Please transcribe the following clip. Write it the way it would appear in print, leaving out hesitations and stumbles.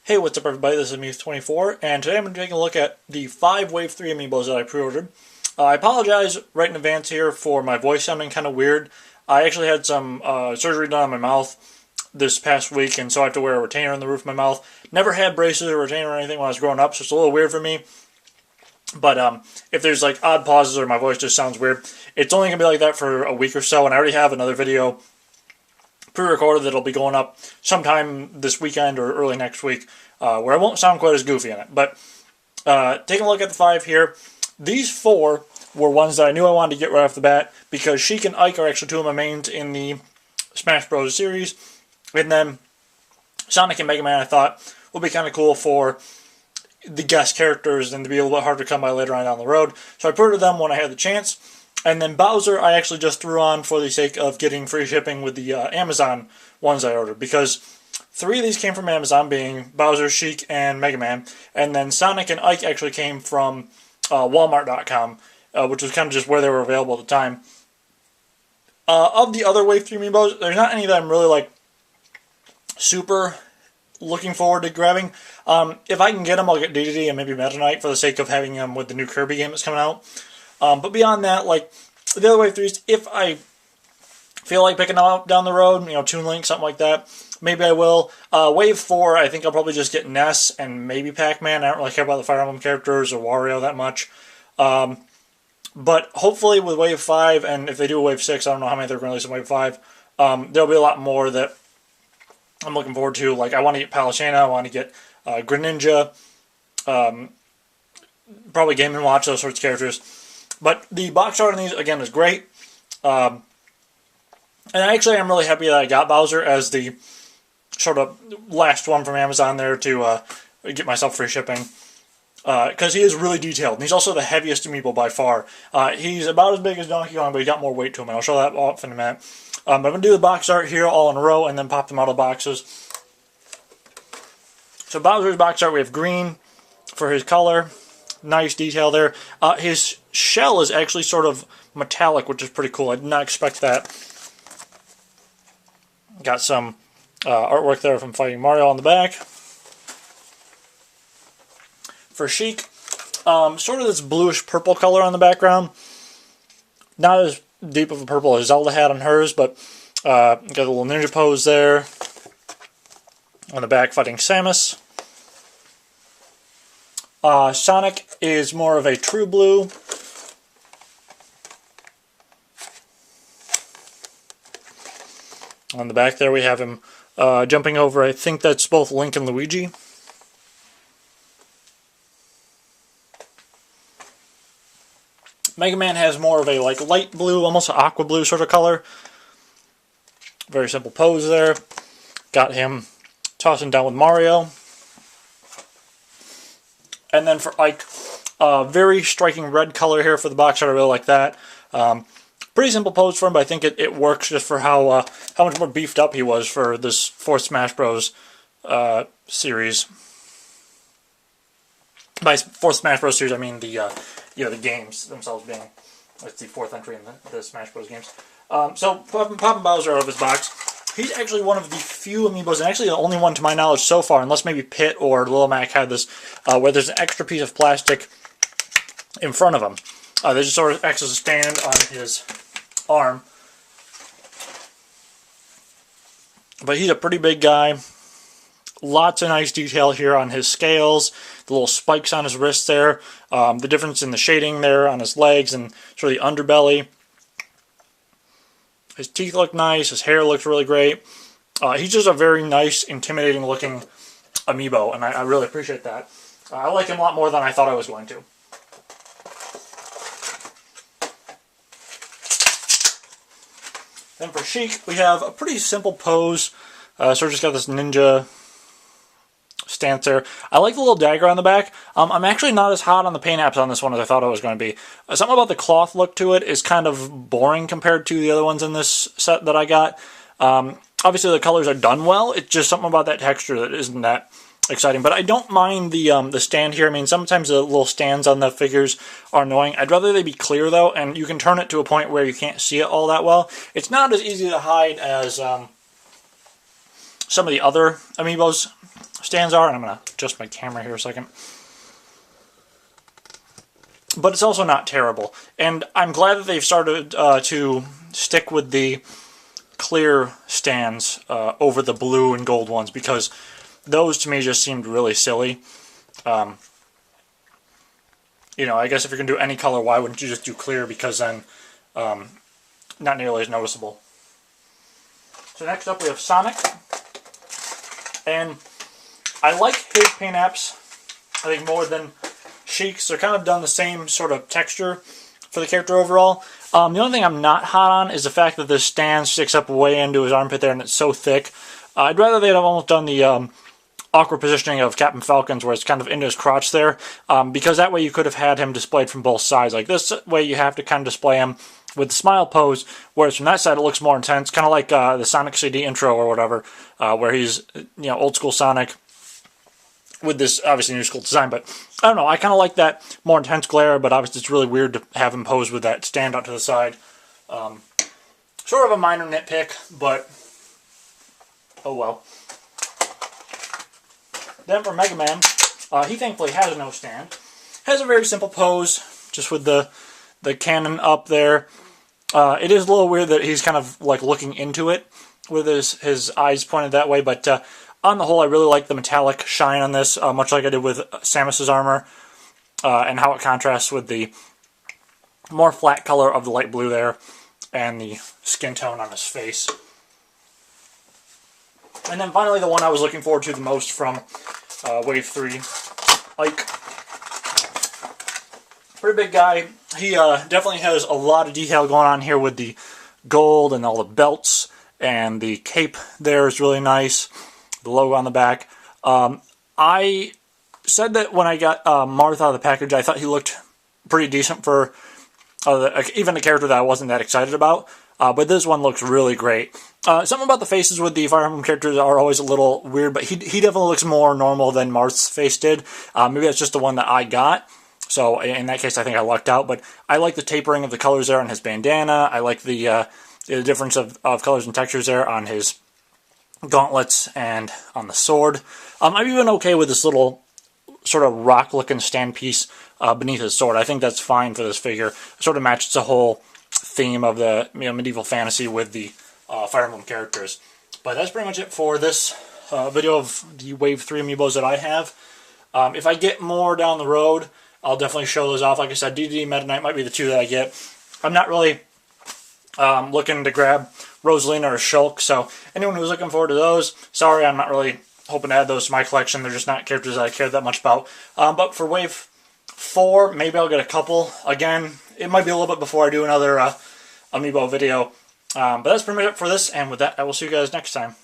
Hey, what's up everybody, this is Amiibo24, and today I'm going to take a look at the 5 Wave 3 Amiibos that I pre-ordered. I apologize right in advance here for my voice sounding kind of weird. I actually had some surgery done on my mouth this past week, and so I have to wear a retainer on the roof of my mouth. Never had braces or retainer or anything when I was growing up, so it's a little weird for me. But if there's like odd pauses or my voice just sounds weird, it's only going to be like that for a week or so, and I already have another video pre-recorded that'll be going up sometime this weekend or early next week, where I won't sound quite as goofy in it. But taking a look at the 5 here, these 4 were ones that I knew I wanted to get right off the bat because Sheik and Ike are actually 2 of my mains in the Smash Bros. Series, and then Sonic and Mega Man I thought would be kind of cool for the guest characters and to be a little bit harder to come by later on down the road. So I pre-ordered them when I had the chance. And then Bowser I actually just threw on for the sake of getting free shipping with the Amazon ones I ordered, because 3 of these came from Amazon, being Bowser, Sheik, and Mega Man. And then Sonic and Ike actually came from Walmart.com, which was kind of just where they were available at the time. Of the other Wave 3 Amiibos, there's not any that I'm really like super looking forward to grabbing. If I can get them, I'll get DDD and maybe Meta Knight for the sake of having them with the new Kirby game that's coming out. But beyond that, like the other Wave 3s, if I feel like picking them up down the road, you know, Toon Link, something like that, maybe I will. Wave 4, I think I'll probably just get Ness and maybe Pac-Man. I don't really care about the Fire Emblem characters or Wario that much. But hopefully with Wave 5, and if they do a Wave 6, I don't know how many they're going to release in Wave 5, there'll be a lot more that I'm looking forward to. Like, I want to get Palutena, I want to get Greninja, probably Game & Watch, those sorts of characters. But the box art on these, again, is great. And actually, I'm really happy that I got Bowser as the sort of last one from Amazon there to get myself free shipping. Because he is really detailed. And he's also the heaviest Amiibo by far. He's about as big as Donkey Kong, but he's got more weight to him. And I'll show that off in a minute. But I'm going to do the box art here all in a row and then pop them out of the boxes. So Bowser's box art, we have green for his color. Nice detail there. His shell is actually sort of metallic, which is pretty cool. I did not expect that. Got some artwork there from Fighting Mario on the back. For Sheik, sort of this bluish purple color on the background. Not as deep of a purple as Zelda had on hers, but got a little ninja pose there. On the back, fighting Samus. Sonic is more of a true blue. On the back there we have him jumping over, I think that's both Link and Luigi. Mega Man has more of a like light blue, almost an aqua blue sort of color. Very simple pose there. Got him tossing down with Mario. And then for Ike, very striking red color here for the box art. I really like that. Pretty simple pose for him, but I think it works just for how much more beefed up he was for this 4th Smash Bros. Series. By 4th Smash Bros. Series, I mean the the games themselves being it's the 4th entry in the Smash Bros. Games. So popping Bowser out of his box. He's actually one of the few Amiibos, and actually the only one to my knowledge so far, unless maybe Pit or Lil Mac had this, where there's an extra piece of plastic in front of him. That just sort of acts as a stand on his arm. But he's a pretty big guy. Lots of nice detail here on his scales, the little spikes on his wrists there, the difference in the shading there on his legs and sort of the underbelly. His teeth look nice, his hair looks really great. He's just a very nice, intimidating looking Amiibo, and I really appreciate that. I like him a lot more than I thought I was going to. Then for Sheik, we have a pretty simple pose. Sort of just got this ninja stance there. I like the little dagger on the back. I'm actually not as hot on the paint apps on this one as I thought I was going to be. Something about the cloth look to it is kind of boring compared to the other ones in this set that I got. Obviously the colors are done well. It's just something about that texture that isn't that exciting. But I don't mind the stand here. I mean, sometimes the little stands on the figures are annoying. I'd rather they be clear though, and you can turn it to a point where you can't see it all that well. It's not as easy to hide as some of the other Amiibos stands are, and I'm going to adjust my camera here a second. But it's also not terrible. And I'm glad that they've started to stick with the clear stands over the blue and gold ones, because those to me just seemed really silly. You know, I guess if you're going to do any color, why wouldn't you just do clear? Because then, not nearly as noticeable. So next up we have Sonic. And I like his paint apps, I think, more than Sheik's. They're kind of done the same sort of texture for the character overall. The only thing I'm not hot on is the fact that this stand sticks up way into his armpit there, and it's so thick. I'd rather they'd have almost done the awkward positioning of Captain Falcon's, where it's kind of into his crotch there, because that way you could have had him displayed from both sides. Like this way you have to kind of display him with the smile pose, whereas from that side it looks more intense, kind of like the Sonic CD intro or whatever, where he's, you know, old school Sonic with this obviously new school design. But I don't know, I kind of like that more intense glare, but obviously it's really weird to have him pose with that stand out to the side. Sort of a minor nitpick, but oh well. Then for Mega Man, he thankfully has no stand. Has a very simple pose, just with the cannon up there. It is a little weird that he's kind of like looking into it with his eyes pointed that way, but on the whole I really like the metallic shine on this, much like I did with Samus's armor, and how it contrasts with the more flat color of the light blue there, and the skin tone on his face. And then finally the one I was looking forward to the most from Wave 3, Ike. Pretty big guy. He definitely has a lot of detail going on here with the gold and all the belts, and the cape there is really nice. The logo on the back. I said that when I got Marth out of the package, I thought he looked pretty decent for even a character that I wasn't that excited about. But this one looks really great. Something about the faces with the Fire Emblem characters are always a little weird, but he definitely looks more normal than Marth's face did. Maybe that's just the one that I got. So in that case, I think I lucked out. But I like the tapering of the colors there on his bandana. I like the difference of colors and textures there on his gauntlets and on the sword. I'm even okay with this little sort of rock-looking stand piece beneath his sword. I think that's fine for this figure. It sort of matches the whole theme of the medieval fantasy with the Fire Emblem characters. But that's pretty much it for this video of the Wave 3 Amiibos that I have. If I get more down the road, I'll definitely show those off. Like I said, DDD Meta Knight might be the two that I get. I'm not really looking to grab Rosalina or Shulk, so anyone who's looking forward to those, sorry, I'm not really hoping to add those to my collection. They're just not characters that I care that much about. But for Wave 4, maybe I'll get a couple. Again, it might be a little bit before I do another Amiibo video. But that's pretty much it for this, and with that, I will see you guys next time.